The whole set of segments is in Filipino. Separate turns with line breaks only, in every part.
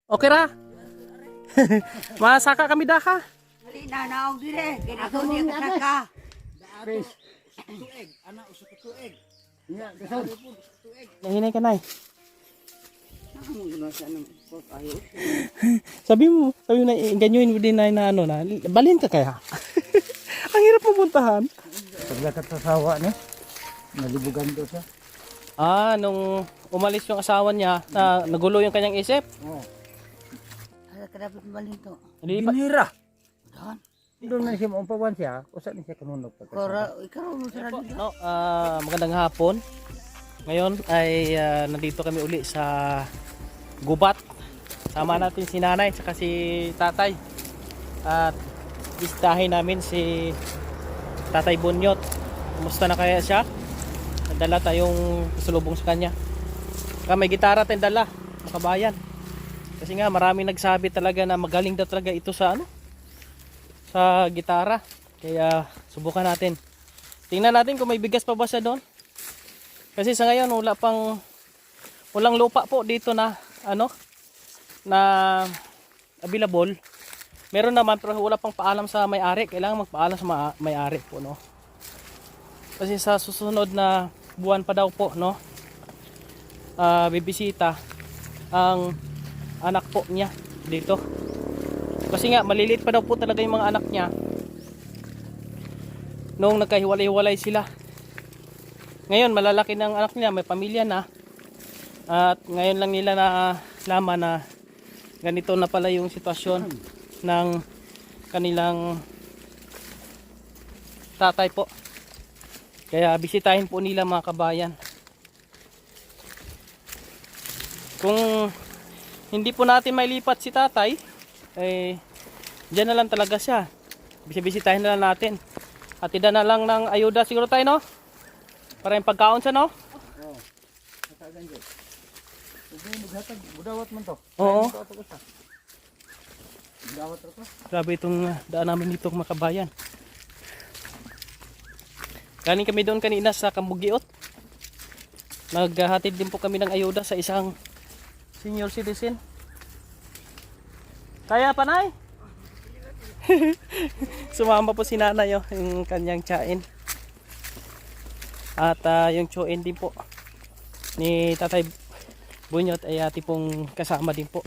Okay ra? Masaka kami daka.
Dali na naog dire. Ganito niya kasaka.
Fish. Tuig, anak usok tuig. Nya, gasaw.
Nahinay ka nay.
Ang gano'n siya ng ayo.
Sabi mo na ganyuin mo din na ano na. Balin ka kaya? Ang hirap pumuntahan.
Paglakat sa sawa ni, nalibugan do siya.
Nung umalis yung asawa niya, nagulo yung kanyang isip.
Oh.
Ala ka dapat mabalin to.
Binira.
Dan.
Doon na siya maumpawan siya, usa ni siya kanunog pa.
Ikaw mo sa radyo.
No, magandang hapon. Ngayon ay nandito kami uli sa gubat. Sama natin si nanay at si tatay. At bisitahin namin si Tatay Bunyot. Kumusta na kaya siya? Nadala tayong pasalubong sa kanya. May gitara tayong dala, makabayan. Kasi nga maraming nagsabi talaga na magaling daw talaga ito sa sa gitara. Kaya subukan natin. Tingnan natin kung may bigas pa ba siya doon. Kasi sa ngayon walang lupa po dito na na available. Meron naman pero wala pang paalam sa may-ari. Kailangan magpaalam sa may-ari po, no. Kasi sa susunod na buwan pa daw po, no, bibisita ang anak po niya dito. Kasi nga maliliit pa daw po talaga yung mga anak niya nung nagkahiwalay-hiwalay sila. Ngayon malalaki na ang anak niya, may pamilya na. At ngayon lang nila nalaman na ganito na pala yung sitwasyon ng kanilang tatay po. Kaya bisitahin po nila mga kabayan. Kung hindi po natin mailipat si tatay, dyan na lang talaga siya. Bisitahin na lang natin. At ida na lang ng ayuda siguro tayo, no? Para yung pagkaon siya, no?
Oh. Katagan dyan. Ugay maghatag, budawat man to.
Oo.
Budawat ra to.
Grabe itong daan namin dito mga kabayan. Galing kami doon kanina sa Kambugiot. Naghahatid din po kami ng ayuda sa isang senior citizen. Kaya panay? Sumama po si nanay, yung kanyang tiyain. At yung tsuin din po ni Tatay Bunyot ay ati pong kasama din po.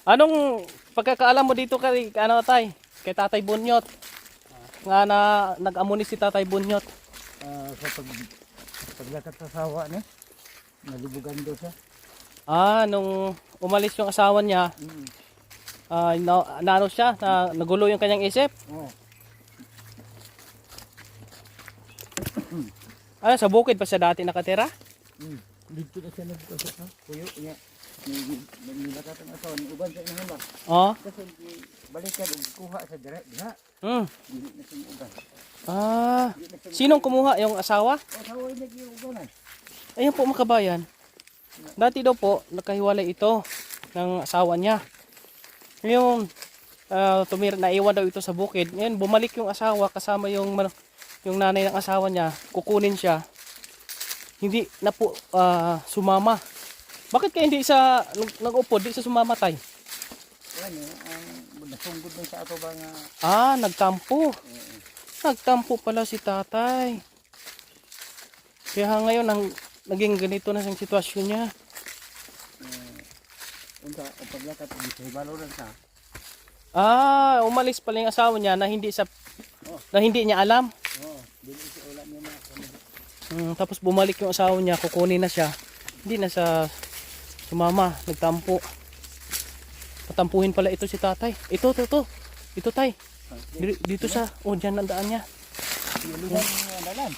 Anong pagkakaalam mo dito kay kay Tatay Bunyot? Nga na nag-amuni si Tatay Bunyot.
Sa paglakat sa sawa ni, nalibugan do siya.
Nung umalis yung asawa niya, naano siya, nagulo yung kanyang isip.
Oh.
Sa bukid pa siya dati nakatira?
Dito na siya nagkasok ha. Kuyo niya. Nilakat ang asawa ni uban sa inyo ba?
Oo.
Kasi balikan og kuha sa diha. Dili na siya uban.
Sinong kumuha? Yung asawa?
Asawa niya yung uban.
Ayun po mga kabayan. Dati daw po, nakahiwalay ito ng asawa niya. Ngayon, naiwan daw ito sa bukid. Ngayon, bumalik yung asawa kasama yung nanay ng asawa niya. Kukunin siya. Hindi na po sumama. Bakit kaya hindi sa nag-upod, di sa sumamatay?
Ano, ang nasunggod din sa ato ba nga.
Nagtampo. Nagtampo pala si tatay. Kaya ngayon, naging ganito na ang sitwasyon niya.
Unta, ang paglakat, hindi sa baloran sa.
Umalis pala yung asawa niya na hindi niya alam.
Dili siya ulam niya na.
Tapos bumalik yung asawa niya, kukunin na siya. Hindi na sa sumama, nagtampo. Patampuhin pala ito si tatay. Ito tay. Dito sa, dyan ang daan niya.
Nilugan niya dalan.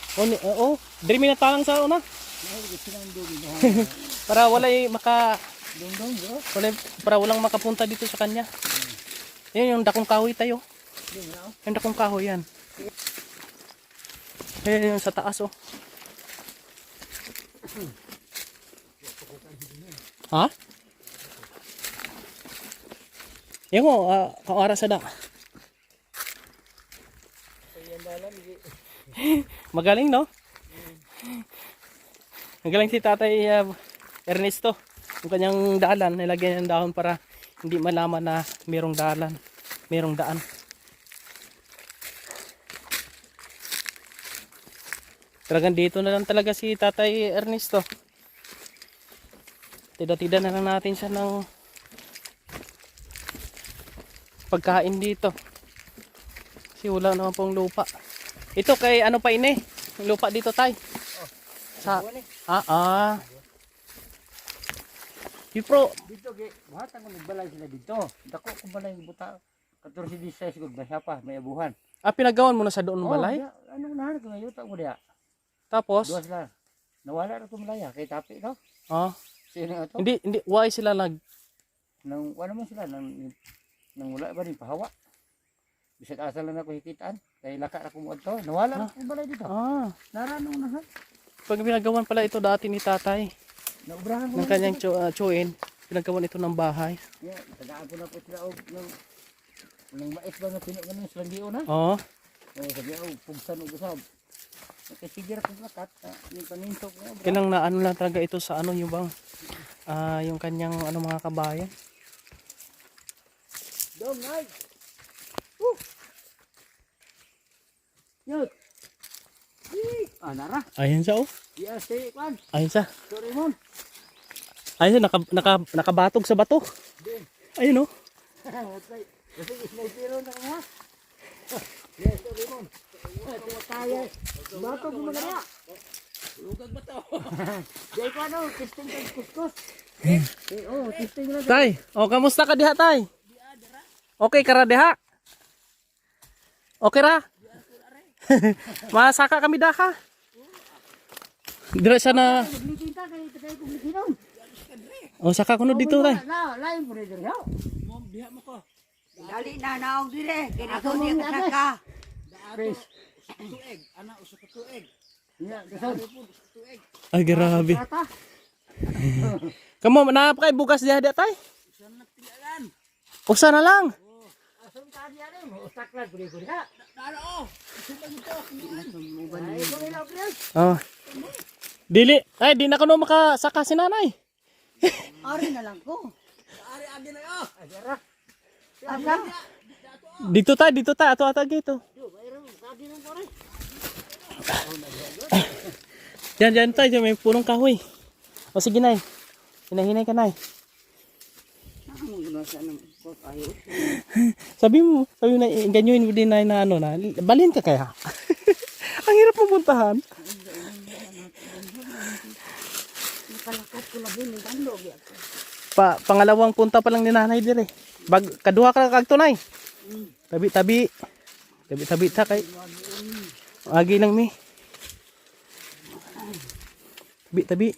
Diri minatalang sa una. Para
Dong, bro.
para walang makapunta dito sa kanya. Yan yung dakong kahoy tayo. Yung dakong kahoy yan. Yan yung sa taas Ha? Yan mo, kung oras na. Magaling, no? Magaling si tatay Ernesto. Yung kanyang dalan, nilagyan ng dahon para hindi malaman na mayroong dalan, mayroong daan. Talagang dito na lang talaga si Tatay Ernesto. Tida-tida na lang natin siya ng pagkain dito. Kasi wala naman pong lupa. Ito kay ano pa ini? Yung lupa dito tay. Sa Yung pro,
Dito kay buhat ang nagbalay sila dito. Dako ko balay buta. 14-16 gud ba siya pa may abuhan.
pinagawan mo na sa doon ng balay.
Ano nahan ko ngayon ta mo dia.
Tapos,
Duwas lang. Nawala ra to malaya kay tapi no. Sino ato?
hindi why sila
Nang wala man sila nang wala ba rin pahawa. Bisag asa lang ako hikitaan. Kay laka ra ko mo adto. Nawala ra ko balay dito. Naranong na ha.
Pag pinagawan pala ito dati ni Tatay
Naubrahan ko.
ng kanyang tsuin, pinagawan ito ng bahay.
Yeah, tagaan ko na po sila og nang mais ba nga pino ganun sa langgio na.
Oo.
Sabi og pugsan og usab. Kay sige ra ko lakat. Yung panintok ko.
Kailang na ano lang talaga ito sa ano yung bang yung kanyang ano mga kabayan.
Dong, ay. Yut. Nara.
Ayan siya oh.
Yes, stay kwan.
Ayan siya.
Sorry mon.
Ayan siya, nakabatog sa bato. Ayun oh.
Kasi sniper na nga. Yes, sorry mon. Tayo. Bato ko mga. Lugag ba to? Jay ko ano, testing kay kuskus. Testing lang.
Tay, kamusta ka diha tay? Okay ka ra diha? Okay ra? Masaka kami daha. Dire sana.
Kita kay ko ginom.
Saka kuno dito tay.
Lain po dito.
Mom, diha mo ko. Dali na naog dire. Kaya ako niya kasaka. Tuig. Ana, uso ka tuig.
Ay grabe. Kamo na kay bukas diha tay? Usa na lang.
Asam ka diya rin. Ustak lang puli ko diha.
Dalo.
Dili, ay di na kuno makasaka si nanay.
Ari na lang ko. Ari agi na yo. Asa?
Dito tay, ato gito. Diyan tayo, may punong kahoy. O sige nay. Hinahinay ka nay.
Ano ginawa sa ano ko ayo?
Sabi mo na ganyuin mo din na ano na. Balin ka kaya? Ang hirap pumuntahan.
Kalakat ko labin ng tando biya ko.
Pangalawang punta pa lang ni nanay dire. Kaduha ka kagto nay. Tabi ta kay. Agi lang mi. Tabi.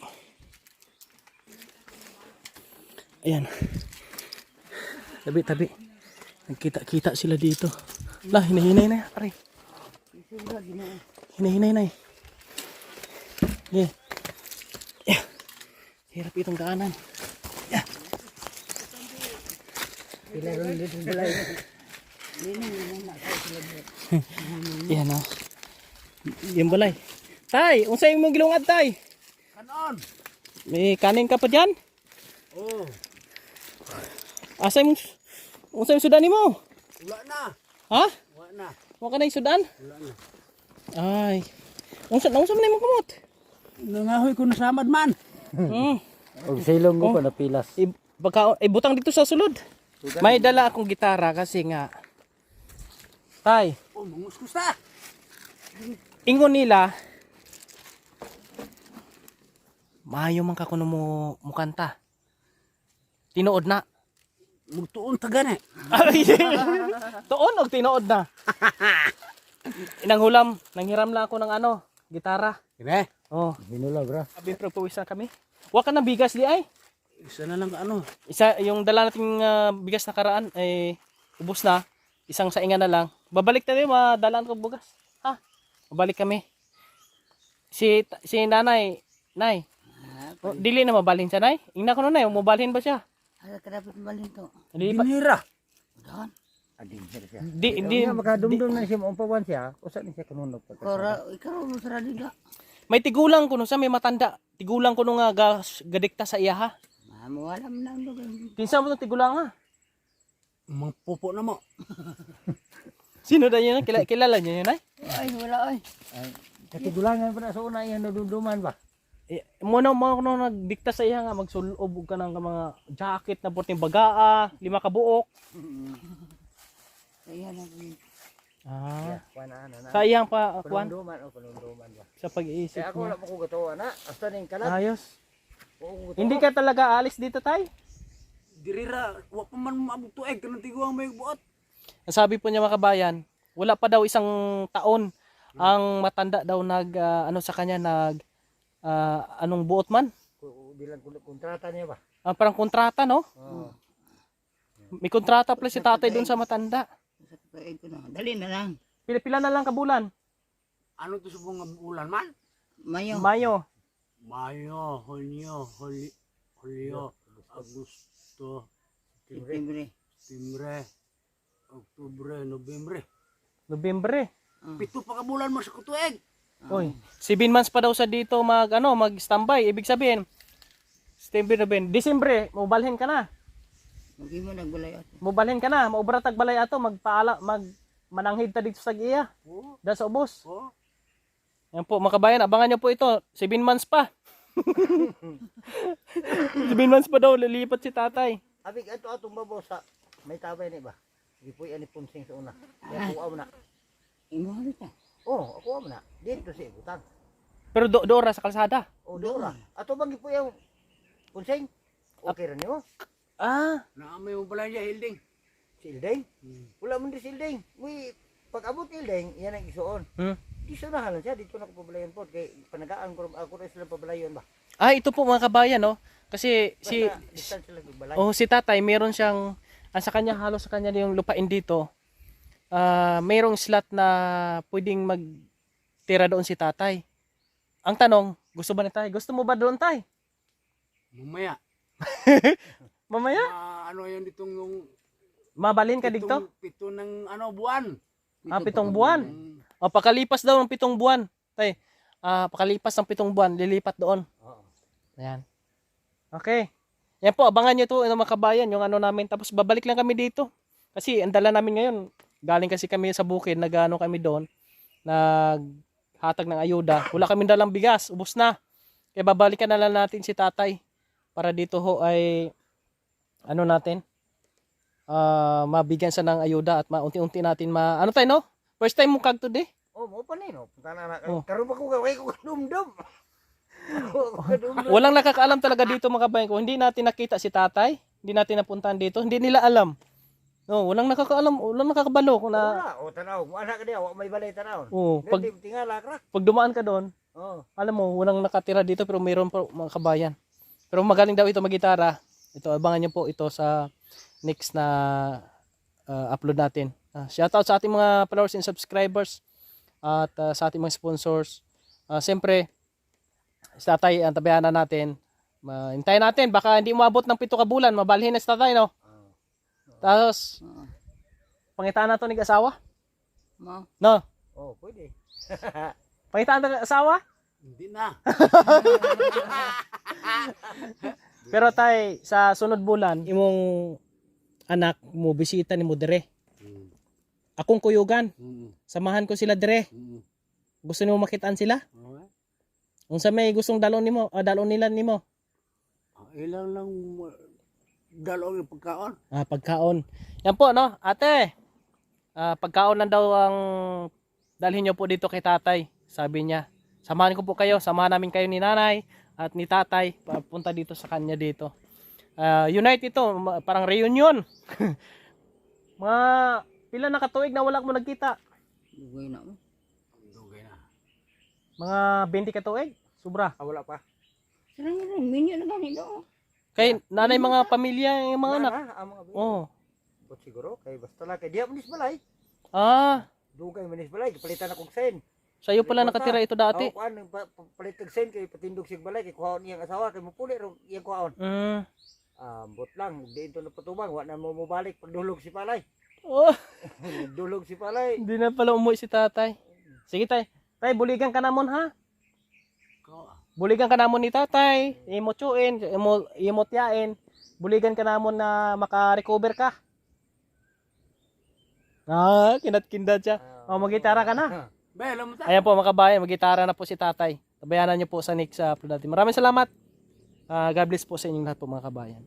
Ayan. Tabi. Nagkita sila dito. Lah, hinahinay na pare. Hinahinay na. Yeah. Hirap itong daanan. Yeah. Yan o. Yung balay. Tay, unsa yung mong gilungad tay?
Kanon.
May kanin ka pa dyan?
Oh.
Unsa yung sudan mo?
Wala na.
Ha?
Wala na.
Mo ka na yung sudan?
Wala na.
Ay. Unsa man yung kumot?
Nangahoy ko na samad man.
Hmm.
Og silong ko pa napilas.
Butang dito sa sulod. May dala akong gitara kasi nga. Tay,
Mangus ta.
ingon nila maayo man ka kuno mo mukanta. Tinuod na.
Mugtuon ta gani.
Tuon og tinuod na. Inanghulam, nanghiram lang ako ng gitara.
Kime?
Oh,
Hinula bra.
abi pagpawisan kami. Wa ka na bigas di ay.
Isa na lang
Isa yung dala nating bigas na karaan ay ubos na. Isang saingan na lang. Babalik tayo, madalaan ko bugas. Ha? Babalik kami. Si nanay, nay. Dili na mabalhin siya, nay. Ingna ko na nay, mabalhin ba siya?
Ala ka dapat balin to.
Di ba?
Binira.
Dan.
Ading siya.
Di
Makadumdum na siya maumpawan siya. Usa ni siya kanunog pa.
Kora ikaw mo sa radida.
May tigulang kuno sa may matanda. Tigulang kuno nga gadikta sa iya ha.
Mamo alam na lugar.
Kinsa mo tong tigulang ha?
Mga pupo na mo.
Sino da yun? Kilala niyo yun ay?
Ay, wala ay.
Katigulangan pa na sa una yan naduduman ba?
Muna mo nagdikta sa iya nga magsulob ka ng mga jacket na puting bagaa, 5 ka buok.
Kaya na po.
Ah,
Kuana na.
sa iyang pa kuan
Panunduman ba?
sa pag-iisip
Kaya ako
mo.
wala mo ko gato ana. Hasta ning kalat.
Ayos.
Oo,
Hindi ka talaga alis dito tay?
dirira, wa pa man maabot tuig kanang tiguang may buot.
Ang sabi po niya mga kabayan, wala pa daw isang taon ang matanda daw ano sa kanya anong buot man.
Bilang kontrata niya ba?
Parang kontrata no?
Oo.
May kontrata pala si tatay doon sa matanda.
Sa kapain ko na. Dali na lang.
Pila na lang kabulan?
Ano to sa mga bulan man?
Mayo.
Mayo.
Mayo, Hulyo, Agosto,
September.
Septembre, Oktubre, Nobyembre.
Nobyembre.
Pito pa ka bulan mo sa kutuig.
Oy, 7 months pa daw sa dito mag-standby. Ibig sabihin, September, November, Disyembre, mabalhin ka na.
Hindi mo nagbalay ato.
Mabalhin ka na, maubratag balay ato, mananghid ta dito sa giya.
Oo.
Da sa ubos.
Oo.
Yan po, mga kabayan, abangan nyo po ito. 7 months pa. 7 months pa daw, lilipat si tatay.
Abig ato atong babaw sa may tabay ni ba? Gipuy ani punsing sa una. Kaya ako na.
Imo ka.
Oh, ako na. Dito si butang.
Pero doora sa kalsada.
O dora. Ato bang gipuy ang punsing? Okay ra nimo?
Ah,
Na may mo pala niya hilding. Si Hilding? Wala man di si Hilding. Uy, pag abot ni Hilding, yan ang isuon. Iso na halang siya, dito na ko pabalayon po. Kaya panagaan ko, ako rin sila pabalayon ba?
ito po mga kabayan, no? Kasi
Basta, distance sila pabalayon.
si tatay, meron siyang, sa kanya, halos sa kanya yung lupain dito. Mayroong slot na pwedeng magtira doon si tatay. Ang tanong, gusto ba ni tay? Gusto mo ba doon tay?
Mamaya.
Mamaya,
Ano yan ditong yung
mabalhin ka dito?
pito ng ano buwan.
7 buwan. O, pakalipas daw ng 7 buwan. Tay, pakalipas ng 7 buwan, lilipat doon.
Oo.
Ayan. Okay. Yan po, abangan nyo to, mga kabayan, yung ano namin. Tapos babalik lang kami dito. Kasi ang dala namin ngayon, galing kasi kami sa bukid, nag-ano kami doon, naghatag ng ayuda. Wala kami dalang bigas, ubos na. Kaya babalikan na lang natin si tatay. Para dito ho ay, ano natin, mabigyan siya ng ayuda at maunti-unti natin ano tayo no? First time mo kag today?
Oh, mo pa no. Punta na.
Oh.
Karon ba ko gaway ko kadumdum.
Walang nakakaalam talaga dito mga kabayan ko. Hindi natin nakita si tatay. Hindi natin napuntahan dito. Hindi nila alam. No, walang nakakaalam, walang nakakabalo kung na.
Wala, o tanaw, mo anak ka diya, wa may balay tanaw.
Pag
Tingala ka.
dumaan ka doon,
Oh.
alam mo, walang nakatira dito pero mayroon po mga kabayan. Pero magaling daw ito mag-gitara. Ito, abangan niyo po ito sa next na upload natin. Shoutout sa ating mga followers and subscribers at sa ating mga sponsors. Siyempre, sa tatay, ang tabayanan natin. Hintayin natin, baka hindi umabot ng 7 ka bulan, mabalhin na sa tatay, no? Tapos, pangitaan na to ng asawa?
Mo.
No?
Oh, pwede.
Pangitaan ng asawa?
Hindi na.
Pero tay, sa sunod bulan, imong anak mo, bisita ni mo dire. Akong kuyugan, samahan ko sila dire. Gusto nimo makitaan sila? Unsa may gustong dalon nimo, dalon nila nimo?
Ilang lang dalawang yung pagkaon.
Pagkaon. Yan po, no? Ate, pagkaon lang daw ang dalhin nyo po dito kay tatay. Sabi niya, samahan ko po kayo. Samahan namin kayo ni nanay at ni tatay. Papunta dito sa kanya dito. Unite ito, parang reunion. Mga pila na katuig na wala mo nagkita.
Dugay na mo.
Dugay na.
Mga 20 katuig. Sobra.
Wala pa.
Sarang yun, minyo na ganito.
Kay nanay mga pamilya, yung mga anak.
Ang mga bata.
Oh.
But siguro, kay basta lang. Kay diya manis balay. Dugay manis balay. Palitan akong sen.
Sa'yo pala nakatira ito dati.
Kuan, palitag sen kay patindog sig balay. Kay kuhaon niyang asawa. Kay mupuli rin iyang kuhaon. Bot lang. Di ito na patubang. Wa na mo mabalik pag dulog si palay.
Oh,
Dulog si palay.
hindi na pala umuwi si tatay. Sige tay. Tay, buligan ka namon ha. buligan ka namon ni tatay, imotsuin, imotyain, buligan ka namon na maka-recover ka. Kinat-kindat siya. Magitara ka na. Ayan po mga kabayan, magitara na po si tatay. Tabayanan niyo po sa next upload natin. Maraming salamat. God bless po sa inyong lahat po mga kabayan.